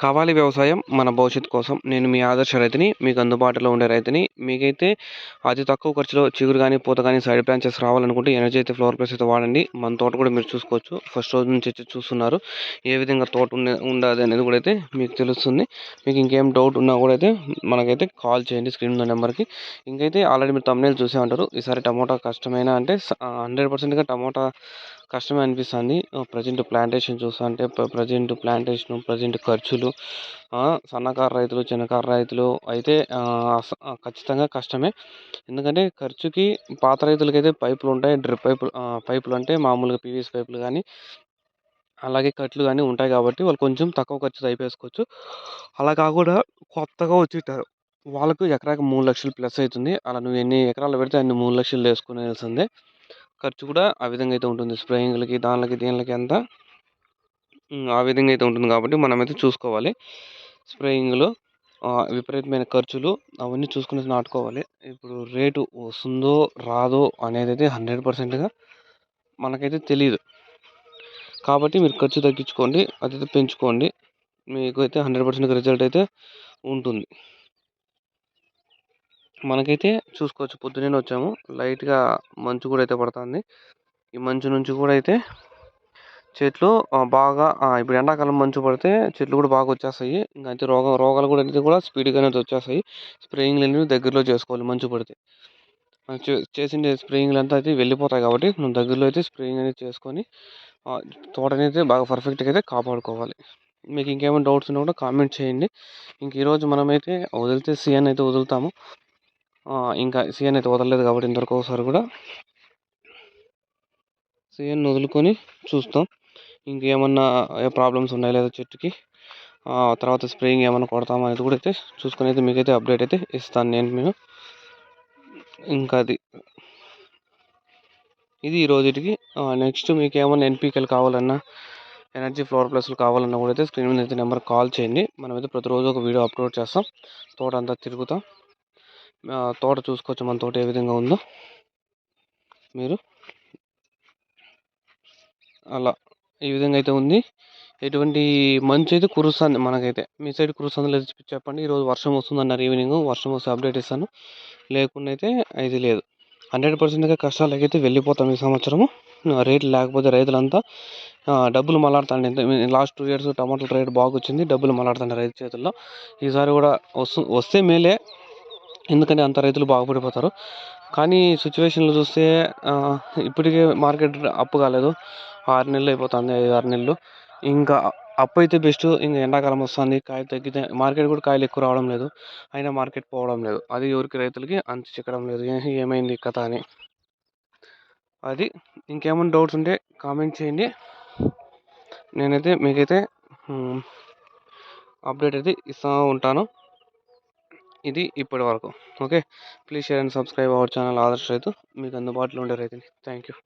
కావాలి వ్యవసాయం మన భవిష్యత్తు కోసం. నేను మీ ఆదర్శ రైతుని. మీకు అందుబాటులో ఉండే రైతుని. మీకైతే అతి తక్కువ ఖర్చులో చిగురు గాని, పూత గాని, సైడ్ బ్రాంచెస్ రావాలనుకుంటే ఎనర్జీ అయితే ఫ్లవర్ ప్లస్ అయితే వాడండి. మన తోట కూడా మీరు చూసుకోవచ్చు. ఫస్ట్ రోజు నుంచి అయితే చూస్తున్నారు. ఏ విధంగా తోట ఉండాది అనేది కూడా అయితే మీకు తెలుస్తుంది. మీకు ఇంకేం డౌట్ ఉన్నా కూడా అయితే మనకైతే కాల్ చేయండి స్క్రీన్ ఉన్న నెంబర్‌కి. ఇంకైతే ఆల్రెడీ మీరు థంబ్‌నెయిల్ చూసే ఉంటారు. ఈసారి టమోటా కష్టమేనా అంటే 100%గా టమోటా కష్టమే అనిపిస్తుంది. ప్రెజెంట్ ప్లాంటేషన్ చూస్తుంటే ప్రెజెంట్ ఖర్చులు, సన్నకారు రైతులు, చిన్నకారు రైతులు అయితే ఖచ్చితంగా కష్టమే. ఎందుకంటే ఖర్చుకి పాత రైతులకైతే పైపులుంటాయి. డ్రిప్ పైపులు అంటే మామూలుగా పీవీసీ పైపులు గానీ, అలాగే కట్లు గానీ ఉంటాయి కాబట్టి వాళ్ళు కొంచెం తక్కువ ఖర్చుతో అయిపోయేసుకోవచ్చు. అలా కాకుండా కొత్తగా వచ్చింటారు. వాళ్ళకు ఎకరాకి 3,00,000 ప్లస్ అయితుంది. అలా నువ్వు ఎన్ని ఎకరాలు పెడితే అన్ని 3,00,000 వేసుకునేయాల్సిందే. ఖర్చు కూడా ఆ విధంగా అయితే ఉంటుంది. స్ప్రేయింగ్‌లకి, దాన్లకి, దీన్లకి అంతా ఆ విధంగా అయితే ఉంటుంది కాబట్టి మనమైతే చూసుకోవాలి. స్ప్రేయింగ్‌లో విపరీతమైన ఖర్చులు అవన్నీ చూసుకొని నాటుకోవాలి. ఇప్పుడు రేటు వస్తుందో, రాదో అనేదైతే 100%గా మనకైతే తెలీదు. కాబట్టి మీరు ఖర్చు తగ్గించుకోండి. అదైతే పెంచుకోండి. మీకైతే 100% రిజల్ట్ అయితే ఉంటుంది. మనకైతే చూసుకోవచ్చు పొద్దున్నే వచ్చాము. లైట్‌గా మంచు కూడా అయితే పడతాంది. ఈ మంచు నుంచి కూడా అయితే చెట్లు బాగా ఇప్పుడు ఎండాకాలం మంచు పడితే చెట్లు కూడా బాగా వచ్చేస్తాయి. ఇంక అయితే రోగాలు కూడా అనేది కూడా స్పీడ్‌గానే వచ్చేస్తాయి. స్ప్రేయింగ్‌లు అనేవి దగ్గరలో చేసుకోవాలి మంచు పడితే. చేసిండే స్ప్రేయింగ్‌లంతా అయితే వెళ్ళిపోతాయి కాబట్టి మనం దగ్గరలో అయితే స్ప్రేయింగ్ అనేది చేసుకొని తోటనైతే బాగా పర్ఫెక్ట్‌గా అయితే కాపాడుకోవాలి. మీకు ఇంకేమైనా డౌట్స్ ఉన్నా కూడా కామెంట్ చేయండి. ఇంక ఈరోజు మనమైతే వదిలితే సిఎన్ అయితే వదులుతాము. ఇంకా సిఎన్ అయితే వదలలేదు కాబట్టి ఇంతవరకు ఒకసారి కూడా సిఎన్ వదులుకొని చూస్తాం. ఇంకేమన్నా ప్రాబ్లమ్స్ ఉన్నాయా లేదా చెట్టుకి, తర్వాత స్ప్రేయింగ్ ఏమన్నా కొడతామా అనేది కూడా అయితే చూసుకొని అయితే మీకైతే అప్డేట్ అయితే ఇస్తాను నేను. ఇంకా ఇది ఈ రోజుటికి. నెక్స్ట్ మీకు ఏమన్నా ఎన్‌పీకేలు కావాలన్నా, ఎనర్జీ ఫ్లవర్ ప్లస్‌లు కావాలన్నా కూడా అయితే స్క్రీన్ మీద అయితే నెంబర్‌కి కాల్ చేయండి. మనమైతే ప్రతిరోజు ఒక వీడియో అప్లోడ్ చేస్తాం. తోట అంతా తిరుగుతాం. తోట చూసుకోవచ్చు మన తోట ఏ విధంగా ఉందో మీరు. అలా ఈ విధంగా అయితే ఉంది. ఎటువంటి మంచు అయితే కురుస్తుంది మనకైతే. మీ సైడ్ కురుస్తుందో లేదో చెప్పండి. ఈరోజు వర్షం వస్తుందన్నారు ఈవినింగ్. వర్షం వస్తే అప్డేట్ ఇస్తాను. లేకుండా అయితే ఇది లేదు. 100%గా కష్టాలకైతే వెళ్ళిపోతాం ఈ సంవత్సరము. రేట్లు లేకపోతే రైతులంతా డబ్బులు మలాడుతాండి. లాస్ట్ 2 ఇయర్స్ టమాటాల రేట్ బాగొచ్చింది. డబ్బులు మలాడుతాండి రైతు చేతుల్లో. ఈసారి కూడా వస్తే మేలే. ఎందుకంటే అంత రైతులు బాగుపడిపోతారు. కానీ సిచ్యువేషన్‌లు చూస్తే ఇప్పటికే మార్కెట్ అప్ కాలేదు. 6 నెలలు అయిపోతుంది. 5, 6 నెలలు. ఇంకా అప్ అయితే బెస్ట్. ఇంక ఎండాకాలం వస్తుంది. కాయలు తగ్గితే మార్కెట్ కూడా కాయలు ఎక్కువ రావడం లేదు. అయినా మార్కెట్ పోవడం లేదు. అది ఎవరికి రైతులకి అంతు చిక్కడం లేదు. ఏమైంది కథ అని. అది ఇంకేమైనా డౌట్స్ ఉంటే కామెంట్ చేయండి. నేనైతే మీకైతే అప్డేట్ అయితే ఇస్తూ ఉంటాను. ఇది ఇప్పటి వరకు. Okay. Please share and subscribe our channel ఆదర్శ రైతు. మీకు అందుబాటులో ఉండే రైతుని. Thank you.